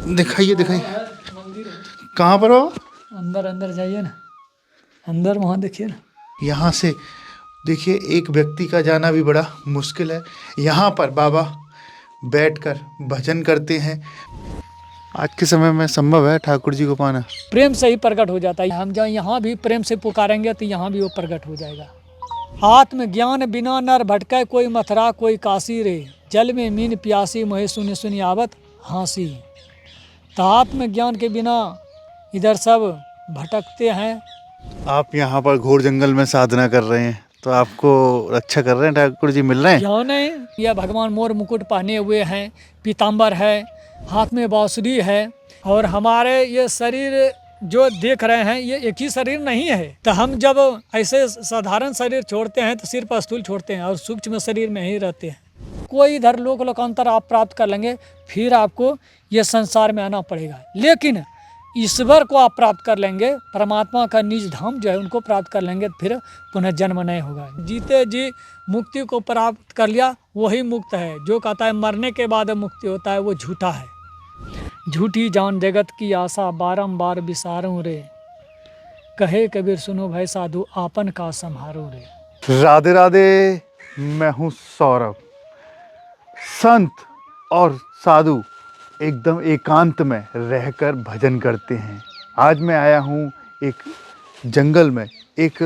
दिखाइए दिखाइए, कहाँ पर हो? अंदर अंदर जाइए ना, अंदर वहाँ देखिए ना। यहाँ से देखिए, एक व्यक्ति का जाना भी बड़ा मुश्किल है। यहाँ पर बाबा बैठकर भजन करते हैं। आज के समय में संभव है ठाकुर जी को पाना? प्रेम से ही प्रकट हो जाता है। हम जहाँ यहाँ भी प्रेम से पुकारेंगे तो यहाँ भी वो प्रकट हो जाएगा। आत्मज्ञान बिना नर भटकै, कोई मथुरा कोई काशी रे, जल में मीन प्यासी मोहे सुनि सुनि आवत हंसी। तो आत्मज्ञान के बिना इधर सब भटकते हैं। आप यहाँ पर घोर जंगल में साधना कर रहे हैं, तो आपको रक्षा कर रहे हैं ठाकुर जी, मिल रहे हैं? क्यों नहीं, यह भगवान मोर मुकुट पहने हुए हैं, पीताम्बर है, हाथ में बांसुरी है। और हमारे ये शरीर जो देख रहे हैं ये एक ही शरीर नहीं है। तो हम जब ऐसे साधारण शरीर छोड़ते हैं तो सिर्फ स्थूल छोड़ते हैं और सूक्ष्म शरीर में ही रहते हैं। कोई इधर लोक लोकांतर आप प्राप्त कर लेंगे, फिर आपको ये संसार में आना पड़ेगा। लेकिन ईश्वर को आप प्राप्त कर लेंगे, परमात्मा का निज धाम जो है उनको प्राप्त कर लेंगे, फिर पुनः जन्म नहीं होगा। जीते जी मुक्ति को प्राप्त कर लिया वही मुक्त है। जो कहता है मरने के बाद मुक्ति होता है वो झूठा है। झूठी जान जगत की आशा, बारंबार बिसारूं रे, कहे कबीर सुनो भाई साधु, आपन का संहारो रे। राधे राधे, मैं हूँ सौरभ। संत और साधु एकदम एकांत में रहकर भजन करते हैं। आज मैं आया हूँ एक जंगल में, एक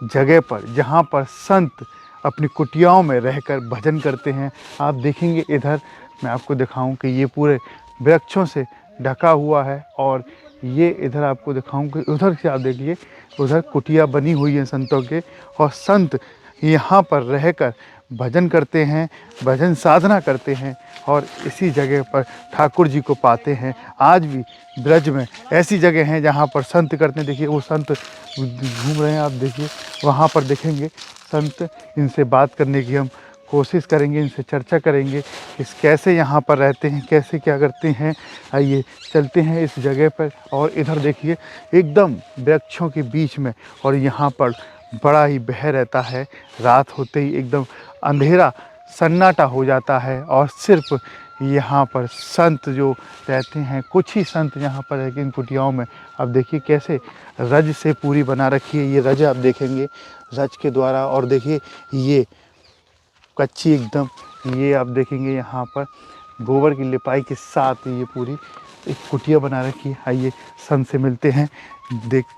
जगह पर जहाँ पर संत अपनी कुटियाओं में रहकर भजन करते हैं। आप देखेंगे इधर, मैं आपको दिखाऊं कि ये पूरे वृक्षों से ढका हुआ है। और ये इधर आपको दिखाऊं कि उधर से आप देखिए, उधर कुटिया बनी हुई है संतों के। और संत यहाँ पर रहकर भजन करते हैं, भजन साधना करते हैं और इसी जगह पर ठाकुर जी को पाते हैं। आज भी ब्रज में ऐसी जगह हैं जहाँ पर संत करते हैं। देखिए वो संत घूम रहे हैं, आप देखिए वहाँ पर देखेंगे संत। इनसे बात करने की हम कोशिश करेंगे, इनसे चर्चा करेंगे इस कैसे यहाँ पर रहते हैं, कैसे क्या करते हैं। आइए चलते हैं इस जगह पर। और इधर देखिए एकदम वृक्षों के बीच में, और यहाँ पर बड़ा ही बह रहता है। रात होते ही एकदम अंधेरा सन्नाटा हो जाता है और सिर्फ यहाँ पर संत जो रहते हैं, कुछ ही संत यहाँ पर है कि इन कुटियाओं में। अब देखिए कैसे रज से पूरी बना रखी है। ये रज आप देखेंगे रज के द्वारा। और देखिए ये कच्ची एकदम, ये आप देखेंगे यहाँ पर गोबर की लिपाई के साथ ये पूरी एक कुटिया बना रखी है। आइए संत से मिलते हैं,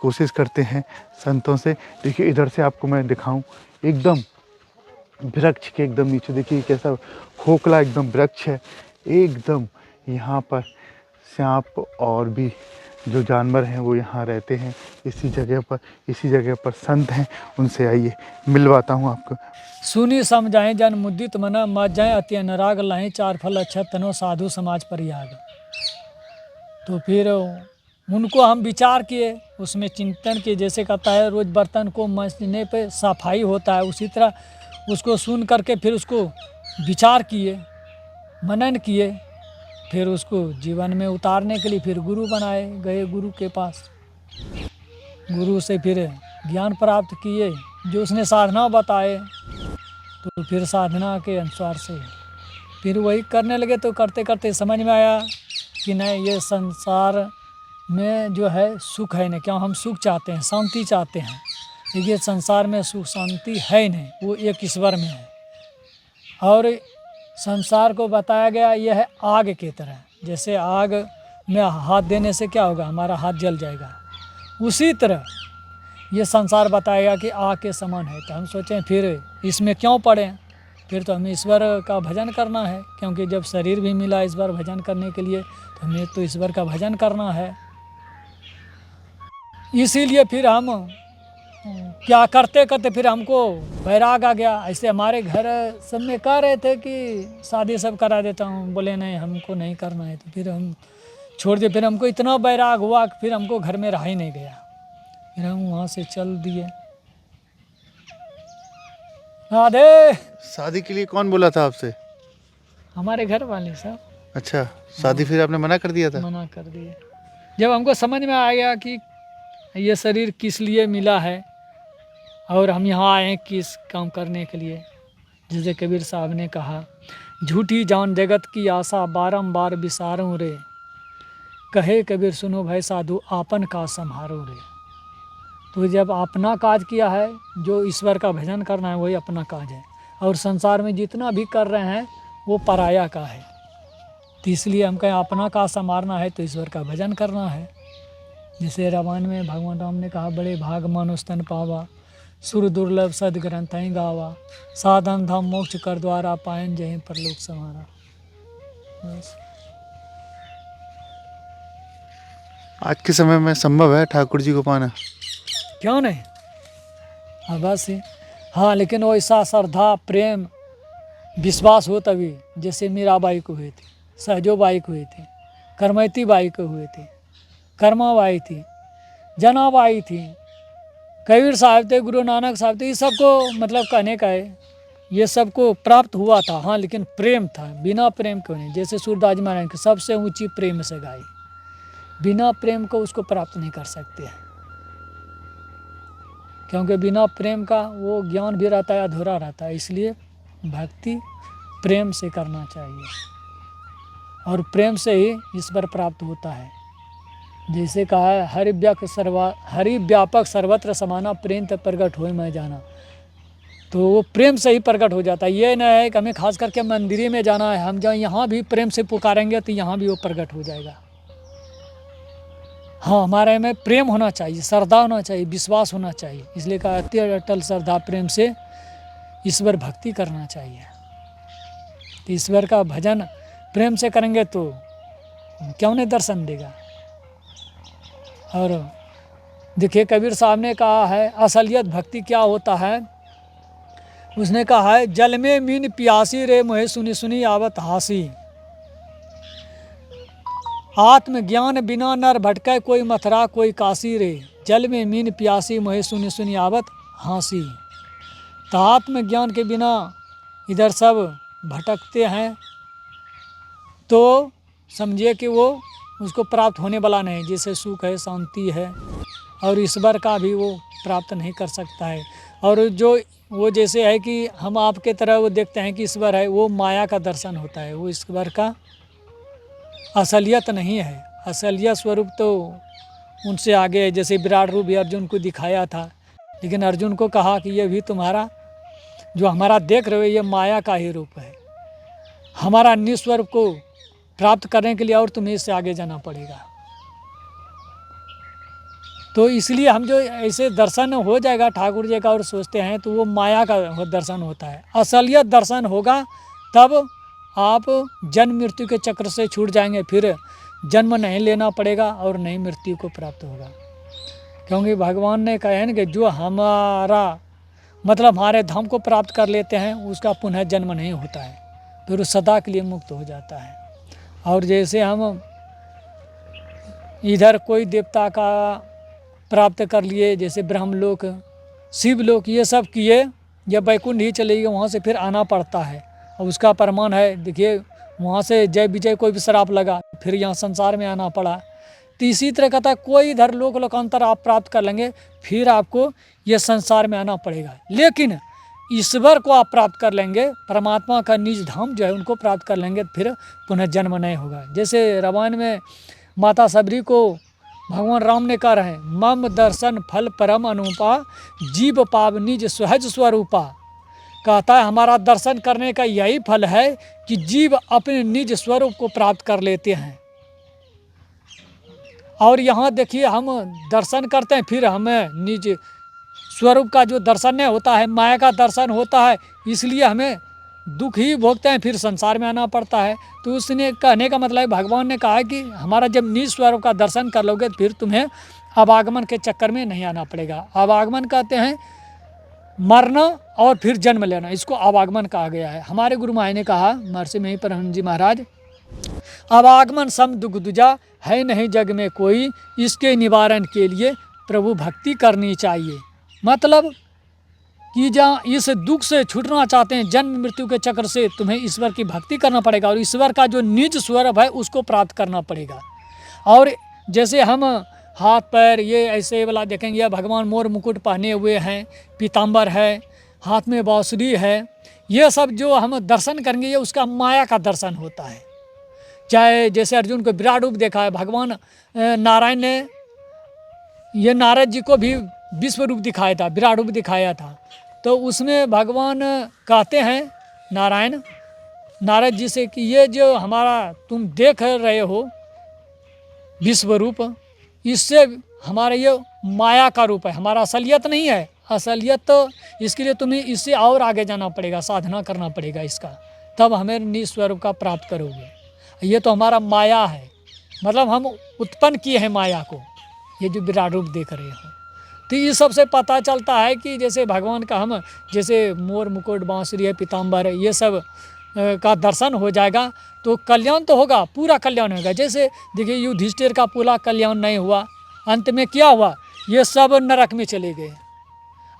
कोशिश करते हैं संतों से। देखिए इधर से आपको मैं दिखाऊं, एकदम वृक्ष के एकदम नीचे देखिए कैसा खोखला एकदम वृक्ष है। एकदम यहाँ पर सांप और भी जो जानवर हैं वो यहाँ रहते हैं इसी जगह पर। इसी जगह पर संत हैं, उनसे आइए मिलवाता हूँ आपको। सुनी समझाएं जन मुदित मना, मच जाए अति अनुराग, लाएं चार फल अच्छा तनो, साधु समाज परियाग। तो फिर उनको हम विचार किए, उसमें चिंतन किए। जैसे कहता है रोज बर्तन को मांजने पे सफाई होता है, उसी तरह उसको सुन करके फिर उसको विचार किए, मनन किए। फिर उसको जीवन में उतारने के लिए फिर गुरु बनाए, गए गुरु के पास। गुरु से फिर ज्ञान प्राप्त किए, जो उसने साधना बताए। तो फिर साधना के अनुसार से फिर वही करने लगे। तो करते करते समझ में आया कि नहीं, ये संसार में जो है सुख है नहीं। क्यों हम सुख चाहते हैं, शांति चाहते हैं, लेकिन संसार में सुख शांति है नहीं, वो एक ईश्वर में है। और संसार को बताया गया यह है आग की तरह। जैसे आग में हाथ देने से क्या होगा, हमारा हाथ जल जाएगा, उसी तरह ये संसार बताएगा कि आग के समान है। तो हम सोचें फिर इसमें क्यों पड़े, फिर तो हमें ईश्वर का भजन करना है। क्योंकि जब शरीर भी मिला ईश्वर भजन करने के लिए, तो हमें तो ईश्वर का भजन करना है। इसीलिए फिर हम क्या करते करते फिर हमको बैराग आ गया। ऐसे हमारे घर सब में कह रहे थे कि शादी सब करा देता हूँ, बोले नहीं हमको नहीं करना है। तो फिर हम छोड़ दिए। फिर हमको इतना बैराग हुआ कि फिर हमको घर में रहा ही नहीं गया, फिर हम वहाँ से चल दिए। राधे। शादी के लिए कौन बोला था आपसे? हमारे घर वाले साहब। अच्छा, शादी फिर आपने मना कर दिया था? मना कर दिए। जब हमको समझ में आ गया कि ये शरीर किस लिए मिला है और हम यहाँ आए हैं किस काम करने के लिए। जैसे कबीर साहब ने कहा, झूठी जान जगत की आशा, बारंबार बिसारूं रे, कहे कबीर सुनो भाई साधु आपन काज संहारो रे। तो जब अपना काज किया है, जो ईश्वर का भजन करना है वही अपना काज है, और संसार में जितना भी कर रहे हैं वो पराया का है। तो इसलिए हम कहें अपना काज संवारना है तो ईश्वर का भजन करना है। जैसे रामायण में भगवान राम ने कहा, बड़े भाग मानुष तन पावा, सुर दुर्लभ सद ग्रंथ गावा, साधन धाम मोक्ष कर द्वारा, पायन जय परलोक समारा। बस। आज के समय में संभव है ठाकुर जी को पाना? क्यों नहीं, हाँ बस ही। हाँ, लेकिन वो ऐसा श्रद्धा प्रेम विश्वास हो तभी, जैसे मीराबाई को हुए थे, सहजोबाई को हुए थे, करमैती बाई को हुए थे, कर्माबाई थी, जनाबाई थी, कबीर साहब थे, गुरु नानक साहब थे। ये सबको मतलब कहने का है, ये सबको प्राप्त हुआ था। हाँ, लेकिन प्रेम था, बिना प्रेम क्यों नहीं। जैसे सूरदास जी महाराज की सबसे ऊंची प्रेम से गाई, बिना प्रेम को उसको प्राप्त नहीं कर सकते हैं, क्योंकि बिना प्रेम का वो ज्ञान भी रहता है, अधूरा रहता है। इसलिए भक्ति प्रेम से करना चाहिए, और प्रेम से ही ईश्वर प्राप्त होता है। जैसे कहा है, हरि व्यापक सर्वत्र समाना, प्रेम तक प्रकट हो मैं जाना। तो वो प्रेम से ही प्रकट हो जाता है। ये न है कि हमें खास करके मंदिर में जाना है, हम जहाँ यहाँ भी प्रेम से पुकारेंगे तो यहाँ भी वो प्रकट हो जाएगा। हाँ, हमारे में प्रेम होना चाहिए, श्रद्धा होना चाहिए, विश्वास होना चाहिए। इसलिए कहा, अति अटल श्रद्धा प्रेम से ईश्वर भक्ति करना चाहिए। तो ईश्वर का भजन प्रेम से करेंगे तो क्यों नहीं दर्शन देगा। और देखिए, कबीर साहब ने कहा है, असलियत भक्ति क्या होता है। उसने कहा है, जल में मीन प्यासी रे, मोहे सुनी सुनी आवत हासी, आत्मज्ञान बिना नर भटके, कोई मथुरा कोई काशी रे, जल में मीन प्यासी, मोहे सुनी सुनी आवत हासी। तो आत्मज्ञान के बिना इधर सब भटकते हैं, तो समझिए कि वो उसको प्राप्त होने वाला नहीं। जैसे सुख है, शांति है, और ईश्वर का भी वो प्राप्त नहीं कर सकता है। और जो वो जैसे है कि हम आपके तरह वो देखते हैं कि ईश्वर है, वो माया का दर्शन होता है, वो ईश्वर का असलियत नहीं है। असलियत स्वरूप तो उनसे आगे है। जैसे विराट रूप भी अर्जुन को दिखाया था, लेकिन अर्जुन को कहा कि ये भी तुम्हारा जो हमारा देख रहे हो ये माया का ही रूप है, हमारा निस्वरूप को प्राप्त करने के लिए और तुम्हें इससे आगे जाना पड़ेगा। तो इसलिए हम जो ऐसे दर्शन हो जाएगा ठाकुर जी का और सोचते हैं, तो वो माया का दर्शन होता है। असलियत दर्शन होगा तब आप जन्म मृत्यु के चक्र से छूट जाएंगे, फिर जन्म नहीं लेना पड़ेगा और नहीं मृत्यु को प्राप्त होगा। क्योंकि भगवान ने कहा है ना कि जो हमारा मतलब हमारे धाम को प्राप्त कर लेते हैं उसका पुनः जन्म नहीं होता है, फिर वो सदा के लिए मुक्त हो जाता है। और जैसे हम इधर कोई देवता का प्राप्त कर लिए, जैसे ब्रह्मलोक, शिवलोक, ये सब किए, जब वैकुंठ ही चले गए वहाँ से फिर आना पड़ता है। और उसका प्रमाण है, देखिए वहाँ से जय विजय कोई भी श्राप लगा, फिर यहाँ संसार में आना पड़ा। तो इसी तरह कहता है, कोई इधर लोकांतर आप प्राप्त कर लेंगे, फिर आपको ये संसार में आना पड़ेगा। लेकिन ईश्वर को आप प्राप्त कर लेंगे, परमात्मा का निज धाम जो है उनको प्राप्त कर लेंगे, फिर पुनः जन्म नहीं होगा। जैसे रामायण में माता सबरी को भगवान राम ने कहा है, मम दर्शन फल परम अनुपा, जीव पाव निज सहज स्वरूपा। कहता है हमारा दर्शन करने का यही फल है कि जीव अपने निज स्वरूप को प्राप्त कर लेते हैं। और यहाँ देखिए हम दर्शन करते हैं, फिर हमें निज स्वरूप का जो दर्शन नहीं होता है, माया का दर्शन होता है, इसलिए हमें दुख ही भोगते हैं, फिर संसार में आना पड़ता है। तो उसने कहने का मतलब भगवान ने कहा है कि हमारा जब निज स्वरूप का दर्शन कर लोगे फिर तुम्हें अवागमन के चक्कर में नहीं आना पड़ेगा। अवागमन कहते हैं मरना और फिर जन्म लेना, इसको अवागमन कहा गया है। हमारे गुरु महाराज ने कहा, महर्षि में परमहंस जी महाराज, अवागमन सम दुख दुजा है नहीं जग में कोई, इसके निवारण के लिए प्रभु भक्ति करनी चाहिए। मतलब कि जहाँ इस दुख से छूटना चाहते हैं, जन्म मृत्यु के चक्र से, तुम्हें ईश्वर की भक्ति करना पड़ेगा और ईश्वर का जो निज स्वरूप है उसको प्राप्त करना पड़ेगा। और जैसे हम हाथ पैर ये ऐसे वाला देखेंगे, भगवान मोर मुकुट पहने हुए हैं, पीताम्बर है, हाथ में बांसुरी है, ये सब जो हम दर्शन करेंगे ये उसका माया का दर्शन होता है। चाहे जैसे अर्जुन को विराट रूप देखा है, भगवान नारायण ने ये नारद जी को भी विश्व रूप दिखाया था, विराट रूप दिखाया था। तो उसमें भगवान कहते हैं नारायण नारद जी से कि ये जो हमारा तुम देख रहे हो विश्व रूप, इससे हमारा ये माया का रूप है, हमारा असलियत नहीं है। असलियत तो इसके लिए तुम्हें इससे और आगे जाना पड़ेगा, साधना करना पड़ेगा इसका, तब हमें निस्वरूप का प्राप्त करोगे। ये तो हमारा माया है, मतलब हम उत्पन्न किए हैं माया को, ये जो विराट रूप देख रहे हो। तो ये सबसे पता चलता है कि जैसे भगवान का हम जैसे मोर मुकुट बांसुरी है पीताम्बर है, ये सब का दर्शन हो जाएगा तो कल्याण तो होगा, पूरा कल्याण होगा। जैसे देखिए युधिष्ठिर का पूरा कल्याण नहीं हुआ, अंत में क्या हुआ, ये सब नरक में चले गए।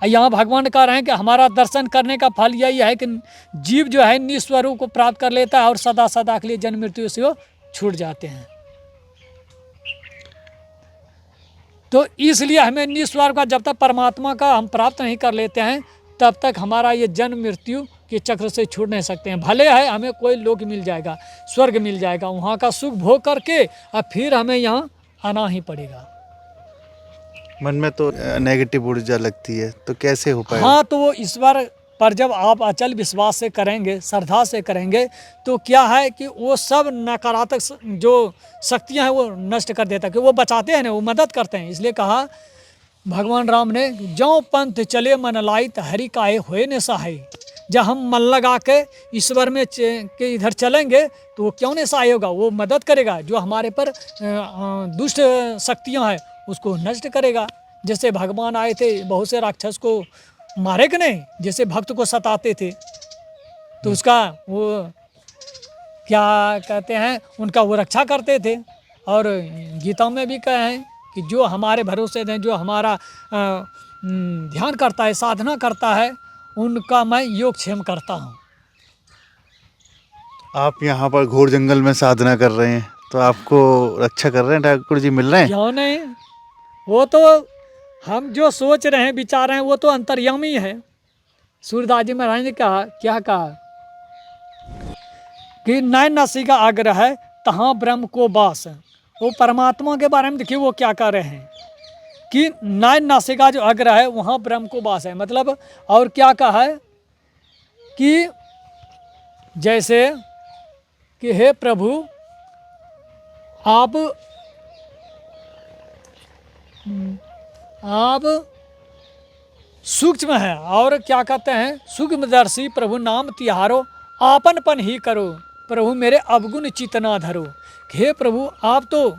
यहाँ भगवान कह रहे हैं कि हमारा दर्शन करने का फल यही है कि जीव जो है निस्वरूप को प्राप्त कर लेता है और सदा सदा के लिए जन्म मृत्यु से वो छूट जाते हैं। तो इसलिए हमें निस्वरूप का जब तक परमात्मा का हम प्राप्त नहीं कर लेते हैं तब तक हमारा ये जन्म मृत्यु के चक्र से छूट नहीं सकते हैं। भले है हमें कोई लोक मिल जाएगा, स्वर्ग मिल जाएगा, वहाँ का सुख भोग करके अब फिर हमें यहाँ आना ही पड़ेगा। मन में तो नेगेटिव ऊर्जा लगती है, तो कैसे हो पाएगा? हाँ, तो वो ईश्वर पर जब आप अचल विश्वास से करेंगे, श्रद्धा से करेंगे, तो क्या है कि वो सब नकारात्मक जो शक्तियाँ हैं वो नष्ट कर देता है, कि वो बचाते हैं ना, वो मदद करते हैं। इसलिए कहा भगवान राम ने, जौ पंथ चले मन लाइत हरि काहे होए न सहाय। जब हम मन लगा के ईश्वर में के इधर चलेंगे तो वो क्यों नहीं सहाय होगा, वो मदद करेगा। जो हमारे पर दुष्ट शक्तियाँ हैं उसको नष्ट करेगा। जैसे भगवान आए थे, बहुत से राक्षस को मारे कि नहीं, जैसे भक्त को सताते थे, तो उसका वो क्या कहते हैं, उनका वो रक्षा करते थे। और गीता में भी कहे हैं कि जो हमारे भरोसे हैं, जो हमारा ध्यान करता है, साधना करता है, उनका मैं योगक्षेम करता हूँ। आप यहाँ पर घोर जंगल में साधना कर रहे हैं तो आपको रक्षा कर रहे हैं ठाकुर जी, मिल रहे हैं? क्यों नहीं, वो तो हम जो सोच रहे हैं विचार रहे हैं वो तो अंतर्यामी है। सूरदास जी महाराज ने कहा, क्या कहा कि नैन नासिका आग्रह है तहाँ ब्रह्म को वास। वो परमात्मा के बारे में देखिए वो क्या कह रहे हैं कि नैन नासिका जो आग्रह है वहाँ ब्रह्म को वास है। मतलब और क्या कहा है कि जैसे कि हे प्रभु आप सूक्ष्म है, और क्या कहते हैं, सूक्ष्मदर्शी प्रभु नाम तिहारो आपनपन ही करो, प्रभु मेरे अवगुण चितना धरो। हे प्रभु आप तो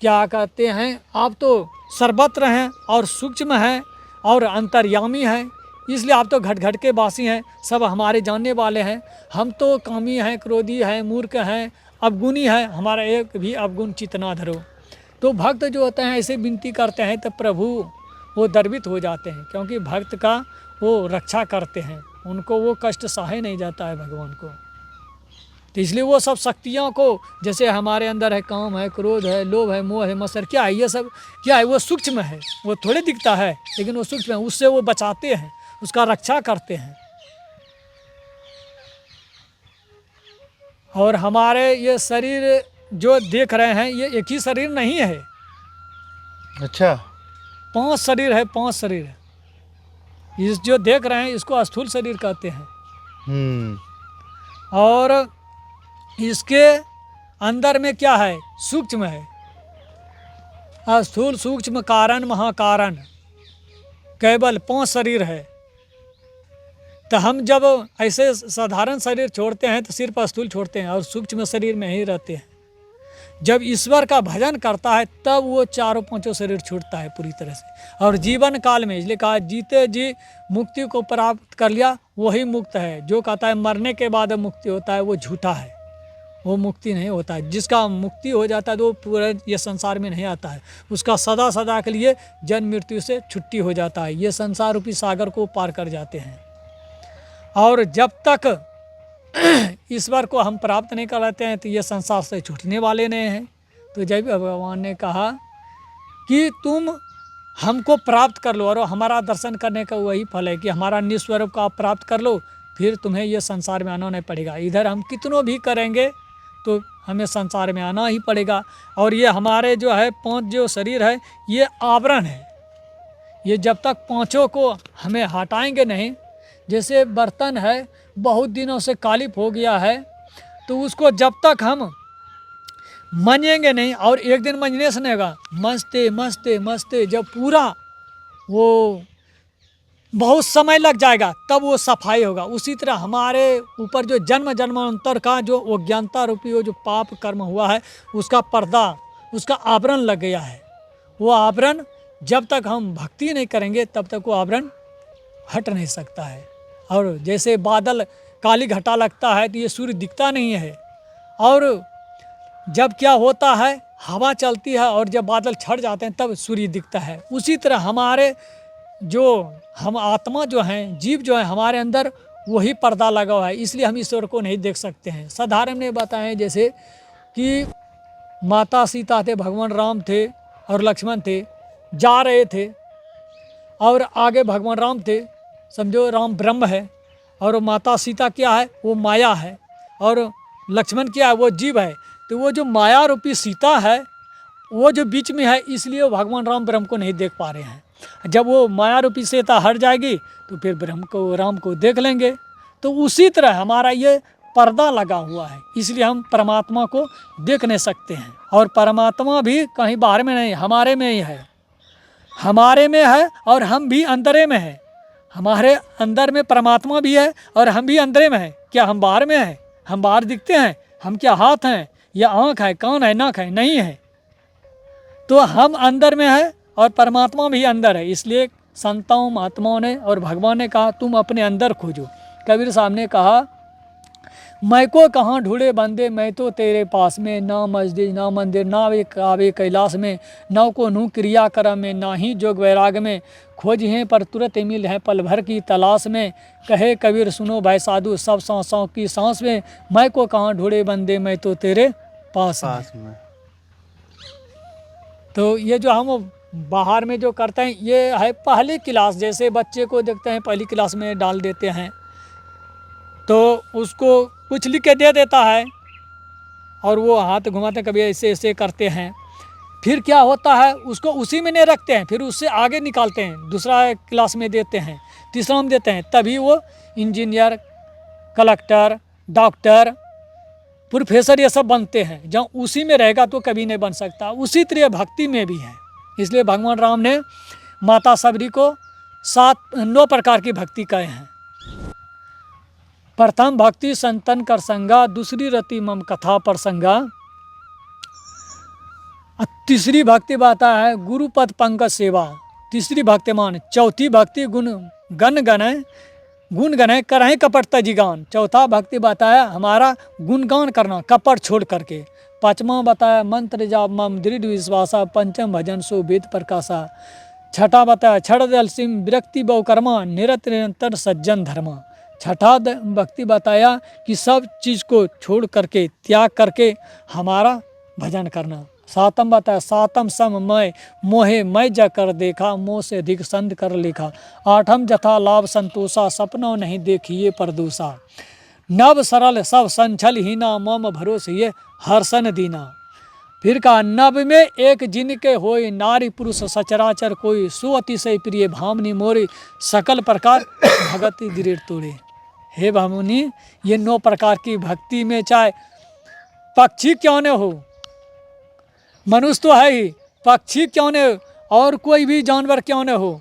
क्या कहते हैं, आप तो सर्वत्र हैं और सूक्ष्म हैं और अंतर्यामी हैं, इसलिए आप तो घट घट के वासी हैं, सब हमारे जानने वाले हैं। हम तो कामी हैं, क्रोधी हैं, मूर्ख हैं, अवगुणी हैं, हमारा एक भी अवगुण चितना धरो। तो भक्त जो होते हैं ऐसे विनती करते हैं तो प्रभु वो दर्वित हो जाते हैं, क्योंकि भक्त का वो रक्षा करते हैं, उनको वो कष्ट सहे नहीं जाता है भगवान को। तो इसलिए वो सब शक्तियों को, जैसे हमारे अंदर है काम है, क्रोध है, लोभ है, मोह है, मत्सर, क्या है ये सब, क्या है, वो सूक्ष्म है, वो थोड़े दिखता है लेकिन वो सूक्ष्म है, उससे वो बचाते हैं, उसका रक्षा करते हैं। और हमारे ये शरीर जो देख रहे हैं ये एक ही शरीर नहीं है, अच्छा, 5 शरीर है, 5 शरीर है। इस जो देख रहे हैं इसको स्थूल शरीर कहते हैं। और इसके अंदर में क्या है, सूक्ष्म है, स्थूल सूक्ष्म कारण महाकारण, केवल 5 शरीर है। तो हम जब ऐसे साधारण शरीर छोड़ते हैं तो सिर्फ स्थूल छोड़ते हैं और सूक्ष्म शरीर में ही रहते हैं। जब ईश्वर का भजन करता है तब वो चारों पांचों शरीर छूटता है पूरी तरह से। और जीवन काल में, इसलिए कहा जीते जी मुक्ति को प्राप्त कर लिया वही मुक्त है। जो कहता है मरने के बाद मुक्ति होता है वो झूठा है, वो मुक्ति नहीं होता है। जिसका मुक्ति हो जाता है तो वो पूरे ये संसार में नहीं आता है, उसका सदा सदा के लिए जन्म मृत्यु से छुट्टी हो जाता है, ये संसार रूपी सागर को पार कर जाते हैं। और जब तक ईश्वर को हम प्राप्त नहीं कर लेते हैं तो ये संसार से छूटने वाले नहीं हैं। तो जब भगवान ने कहा कि तुम हमको प्राप्त कर लो, और हमारा दर्शन करने का वही फल है कि हमारा निस्वरूप का आप प्राप्त कर लो, फिर तुम्हें ये संसार में आना नहीं पड़ेगा। इधर हम कितनों भी करेंगे तो हमें संसार में आना ही पड़ेगा। और ये हमारे जो है 5 जो शरीर है ये आवरण है, ये जब तक पांचों को हमें हटाएंगे नहीं, जैसे बर्तन है बहुत दिनों से कालिप हो गया है, तो उसको जब तक हम मंजेंगे नहीं, और एक दिन मंजने से नहीं होगा, मसते मसते मसते जब पूरा वो बहुत समय लग जाएगा तब वो सफाई होगा। उसी तरह हमारे ऊपर जो जन्म जन्मांतर का जो अज्ञानता रूपी वो जो पाप कर्म हुआ है उसका पर्दा, उसका आवरण लग गया है। वो आवरण जब तक हम भक्ति नहीं करेंगे तब तक वो आवरण हट नहीं सकता है। और जैसे बादल काली घटा लगता है तो ये सूर्य दिखता नहीं है, और जब क्या होता है हवा चलती है और जब बादल छट जाते हैं तब सूर्य दिखता है। उसी तरह हमारे जो हम आत्मा जो हैं, जीव जो है हमारे अंदर वही पर्दा लगा हुआ है, इसलिए हम ईश्वर को नहीं देख सकते हैं। साधारण में बताएं जैसे कि माता सीता थे, भगवान राम थे और लक्ष्मण थे, जा रहे थे और आगे भगवान राम थे, समझो राम ब्रह्म है, और माता सीता क्या है, वो माया है, और लक्ष्मण क्या है, वो जीव है। तो वो जो माया रूपी सीता है वो जो बीच में है, इसलिए वो भगवान राम ब्रह्म को नहीं देख पा रहे हैं। जब वो माया रूपी सीता हट जाएगी तो फिर ब्रह्म को, राम को देख लेंगे। तो उसी तरह हमारा ये पर्दा लगा हुआ है, इसलिए हम परमात्मा को देख नहीं सकते हैं। और परमात्मा भी कहीं बाहर में नहीं, हमारे में ही है, हमारे में है और हम भी अंदरे में है। हमारे अंदर में परमात्मा भी है और हम भी अंदरे में है। क्या हम बाहर में हैं? हम बाहर दिखते हैं? हम क्या हाथ हैं या आँख है, कान है, नाक है? नहीं है। तो हम अंदर में है और परमात्मा भी अंदर है। इसलिए संतों महात्माओं ने और भगवान ने कहा तुम अपने अंदर खोजो। कबीर साहब ने कहा मैं को कहाँ ढूंढे बंदे, मैं तो तेरे पास में, ना मस्जिद ना मंदिर ना वे कावे कैलाश में, ना को नू क्रिया कर्म में, ना ही जोग वैराग में, खोज हैं पर तुरंत मिल है पल भर की तलाश में। कहे कबीर सुनो भाई साधु सब सांसों की सांस में, मैं को कहाँ ढूंढे बंदे मैं तो तेरे पास में। तो ये जो हम बाहर में जो करते हैं ये है पहली क्लास। जैसे बच्चे को देखते हैं पहली क्लास में डाल देते हैं तो उसको कुछ लिख के दे देता है और वो हाथ घुमाते कभी ऐसे ऐसे करते हैं। फिर क्या होता है उसको उसी में नहीं रखते हैं, फिर उससे आगे निकालते हैं, दूसरा क्लास में देते हैं, तीसरा में देते हैं, तभी वो इंजीनियर, कलेक्टर, डॉक्टर, प्रोफेसर ये सब बनते हैं। जहाँ उसी में रहेगा तो कभी नहीं बन सकता। उसी तरह भक्ति में भी है। इसलिए भगवान राम ने माता सबरी को 9 प्रकार की भक्ति कहे हैं। प्रथम भक्ति संतन कर संगा, दूसरी रति मम कथा प्रसंगा, तीसरी भक्ति बाता है गुरुपद पंकज सेवा, तीसरी भक्ति मान, चौथी भक्ति गुण गण गण करहे कपट तजिगान, चौथा भक्ति बताया हमारा गुणगान करना कपट छोड़ करके, पांचवा बताया मंत्र जाप मम दृढ़ विश्वासा, पंचम भजन सो वेद प्रकाशा, छठा बताया छड़ दल सिम विरक्ति बहुकर्मा, निरंतर सज्जन धर्मा, छठा भक्ति बताया कि सब चीज़ को छोड़ करके त्याग करके हमारा भजन करना, सातम बताया सातम सम मैं मोहे मैं जा कर देखा, मोह से अधिक संत कर लिखा, आठम जथा लाभ संतोषा, सपनों नहीं देखिए परदूषा, नव सरल सब संछल हीना, मम भरोसे ये हर्षन दीना। फिर कहा नव में एक जिनके होए, नारी पुरुष सचराचर कोई, सो अतिशय प्रिय भामनी मोरी, सकल प्रकार भगति दृढ़ तोड़े। हे भामुनि ये 9 प्रकार की भक्ति में चाहे पक्षी क्यों न हो, मनुष्य तो है ही, पक्षी क्यों न और कोई भी जानवर क्यों न हो,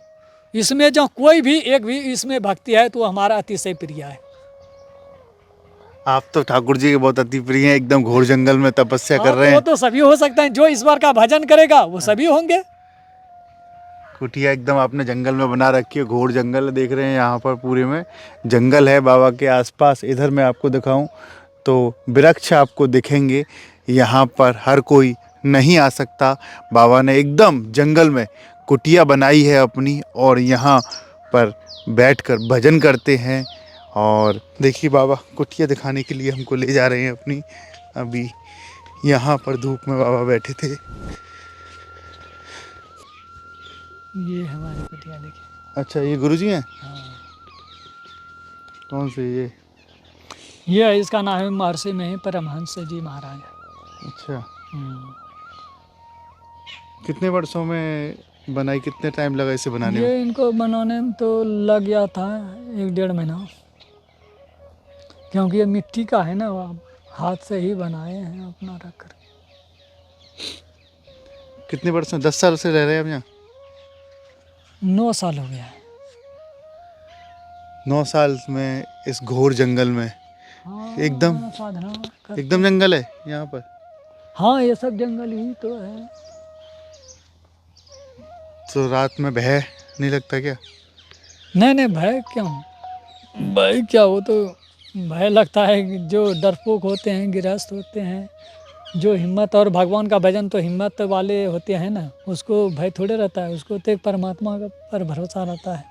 इसमें जो कोई भी एक भी इसमें भक्ति है तो हमारा अतिशय प्रिय है। आप तो ठाकुर जी के बहुत अति प्रिय हैं, एकदम घोर जंगल में तपस्या कर रहे हैं। वो तो सभी हो सकते हैं, जो ईश्वर का भजन करेगा वो सभी होंगे। कुटिया एकदम आपने जंगल में बना रखी है, घोर जंगल देख रहे हैं। यहाँ पर पूरे में जंगल है बाबा के आसपास। इधर मैं आपको दिखाऊं तो वृक्ष आपको दिखेंगे। यहाँ पर हर कोई नहीं आ सकता। बाबा ने एकदम जंगल में कुटिया बनाई है अपनी, और यहाँ पर बैठकर भजन करते हैं। और देखिए बाबा कुटिया दिखाने के लिए हमको ले जा रहे हैं अपनी। अभी यहाँ पर धूप में बाबा बैठे थे। ये हमारी कुटिया देखिए। अच्छा ये गुरुजी हैं? हाँ। कौन से ये? ये है, इसका नाम है महर्षि में परमहंस जी महाराज। अच्छा, हम्म। कितने वर्षों में बनाई, कितने टाइम लगा इसे बनाने में? ये इनको बनाने में तो लग गया था 1-1.5 महीना, क्योंकि ये मिट्टी का है ना, वो हाथ से ही बनाए हैं अपना रख कर। कितने वर्षों, 10 साल से रह रहे हैं आप यहाँ? 9 साल हो गया है। 9 साल में इस घोर जंगल में? हाँ, एकदम साधना करते एकदम हैं। जंगल है यहाँ पर? हाँ, ये सब जंगल ही तो है। तो रात में भय नहीं लगता क्या? नहीं नहीं, भय क्यों? भय क्या, वो तो भय लगता है कि जो डरपोक होते हैं, गृहस्थ होते हैं, जो हिम्मत, और भगवान का भजन तो हिम्मत वाले होते हैं ना, उसको भय थोड़े रहता है, उसको तो एक परमात्मा का पर भरोसा रहता है।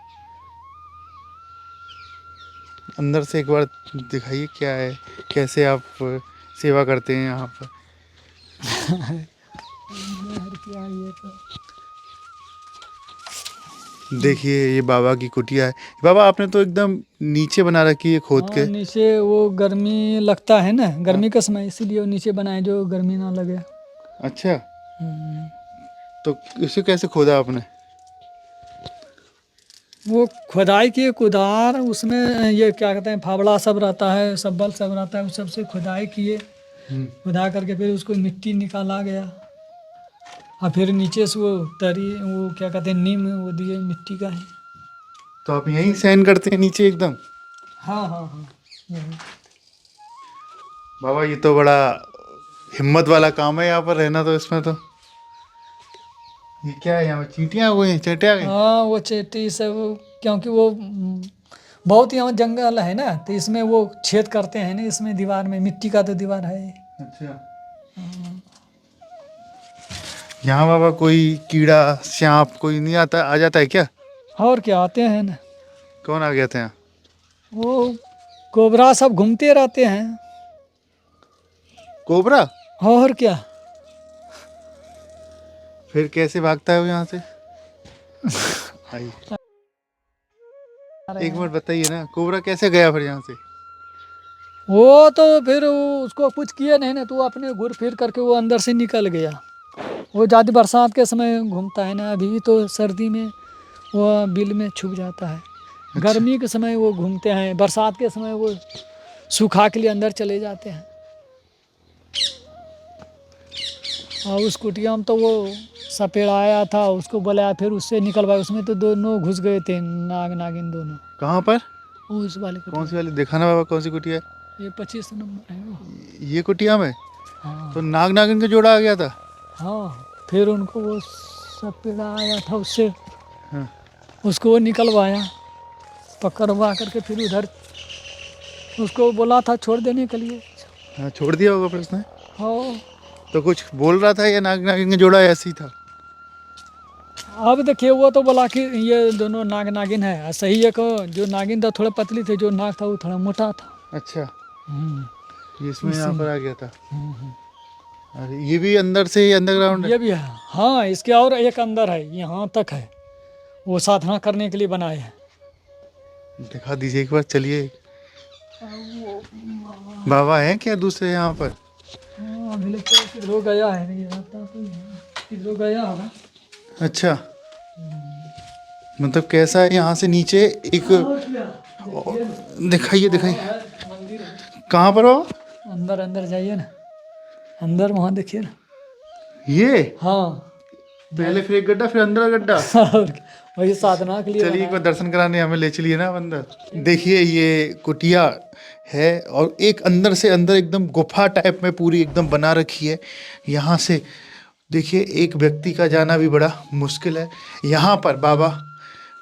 अंदर से एक बार दिखाइए क्या है, कैसे आप सेवा करते हैं यहाँ पर? क्या ये तो देखिए ये बाबा की कुटिया है। बाबा आपने तो एकदम नीचे बना रखी है खोद के। हाँ, नीचे वो गर्मी लगता है ना, गर्मी का समय, इसीलिए वो नीचे बनाए जो गर्मी ना लगे। अच्छा, हम्म। तो इसे कैसे खोदा आपने? वो खुदाई किए, कुदार, उसमें ये क्या कहते हैं, फावड़ा सब रहता है, सब्बल सब रहता है, उस सब से खुदाई किए। हम्म, खुदा करके फिर उसको मिट्टी निकाला गया, और फिर नीचे से वो तरी, वो क्या कहते हैं, नीम, वो दिए मिट्टी का ही। तो आप यहीं सहन करते हैं नीचे एकदम? हाँ हाँ हाँ, यही। बाबा ये तो बड़ा हिम्मत वाला काम है यहाँ पर रहना, तो इसमें तो ये क्या है, यहाँ पर चींटियाँ हो गई, चींटियाँ आ गई? हाँ, वो चेटी सब, क्योंकि वो बहुत यहाँ जंगल है ना, तो इसमें वो छेद करते हैं ना, इसमें दीवार में, मिट्टी का तो दीवार है ही। अच्छा, यहाँ बाबा कोई कीड़ा सांप कोई नहीं आता, आ जाता है क्या? और क्या, आते हैं ना, कौन आ गया था यहाँ? वो कोबरा सब घूमते रहते हैं। कोबरा? और क्या। फिर कैसे भागता है वो यहाँ से? आई, एक बार बताइए ना, कोबरा कैसे गया फिर यहाँ से? वो तो फिर उसको कुछ किए नहीं ना, तो वो अपने घूर फिर करके वो अंदर से निकल गया। वो ज़्यादा बरसात के समय घूमता है ना, अभी तो सर्दी में वो बिल में छुप जाता है। गर्मी के समय वो घूमते हैं, बरसात के समय वो सूखा के लिए अंदर चले जाते हैं। और उस कुटिया में तो वो सपेड़ा आया था, उसको बुलाया, फिर उससे निकलवाया, उसमें तो दोनों घुस गए थे, नाग नागिन दोनों। कहाँ पर? उस वाले कौन कुटिया, सी वाली दिखाना बाबा, कौन सी कुटिया है? ये 25 नंबर है वो। ये कुटिया में? हाँ तो नाग नागिन का जोड़ा आ गया था? हाँ, फिर उनको वो सपेड़ा आया था, उससे हाँ। उसको वो निकलवाया, पकड़वा करके फिर उधर उसको बोला था छोड़ देने के लिए। हाँ, छोड़ दिया होगा फिर उसने। हाँ, तो कुछ बोल रहा था या नाग नागिन का जोड़ा ऐसे ही था? अब देखिए, वो तो बोला कि ये दोनों नाग नागिन है, और सही एक जो नागिन था थोड़ा पतली थी, जो नाग था वो थोड़ा मोटा था। अच्छा, हम्म। ये इसमें यहाँ इसी- पर आ गया था। अरे ये भी अंदर से ही अंडरग्राउंड है? ये भी है, हाँ, इसके और एक अंदर है, यहाँ तक है, वो साधना करने के लिए बनाए हैं। दिखा दीजिए एक बार, चलिए। बाबा हैं क्या दूसरे यहाँ पर? हाँ, अभी लगता है किधरो गया है, नहीं आता तो किधरो गया होगा। अच्छा, मतलब कैसा है यहाँ से नीचे एक, दिखाइए दिखाइए। मंदिर है। कहाँ पर बाबा? अंदर अंदर जाइए ना, अंदर वहाँ देखिए ना। ये हाँ। पहले फिर एक गड्ढा, फिर अंदर गड्ढा। और वही साधना के लिए चलिए एक बनाया। बार दर्शन कराने हमें ले चलिए ना आप अंदर। देखिए ये कुटिया है, और एक अंदर से अंदर एकदम गुफा टाइप में पूरी एकदम बना रखी है। यहाँ से देखिए एक व्यक्ति का जाना भी बड़ा मुश्किल है। यहाँ पर बाबा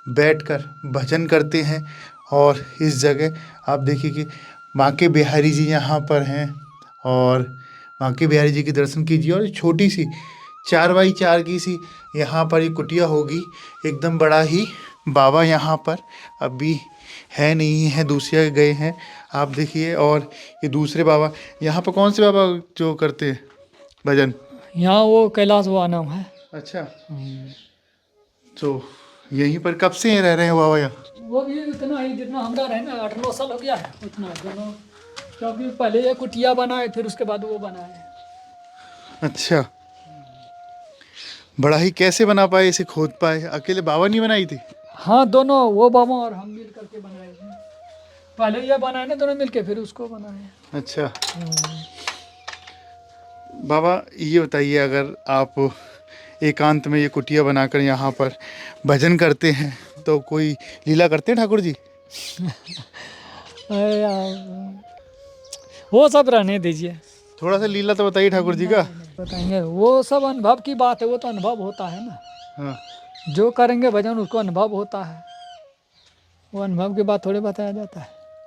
बैठकर भजन करते हैं, और इस जगह आप देखिए कि बांके बिहारी जी यहाँ पर हैं, और बांके बिहारी जी के दर्शन कीजिए। और छोटी सी 4x4 की सी यहाँ पर ये कुटिया होगी, एकदम बड़ा ही। बाबा यहाँ पर अभी है नहीं है, दूसरे गए हैं, आप देखिए। और ये दूसरे बाबा यहाँ पर, कौन से बाबा जो करते हैं भजन? यहाँ वो कैलाश वो नाम है। अच्छा, तो यहीं पर कब से रह रहे हैं बाबा यहाँ? वो भी उतना ही जितना हमारा रहे ना, 8-9 साल हो गया है, उतना दोनों क्योंकि पहले ये कुटिया बनाए फिर उसके बाद वो बनाए। अच्छा, बड़ा ही कैसे बना पाए, इसे खोद पाए? अकेले बाबा नहीं बनाई थी? हाँ, दोनों वो बाबा और हम मिल करके बनाए हैं। पहले ये बनाए ना दोनों मिलके, फिर उसको बनाए। अच्छा बाबा, ये बताइए, अगर आप एकांत में ये कुटिया बनाकर यहाँ पर भजन करते हैं तो कोई लीला करते हैं ठाकुर जी? अरे यार, वो सब रहने दीजिए। थोड़ा सा लीला तो बताइए ठाकुर जी का। बताएंगे, वो सब अनुभव की बात है, वो तो अनुभव होता है ना। हाँ, जो करेंगे भजन उसको अनुभव होता है, वो अनुभव की बात थोड़ी बताया जाता है।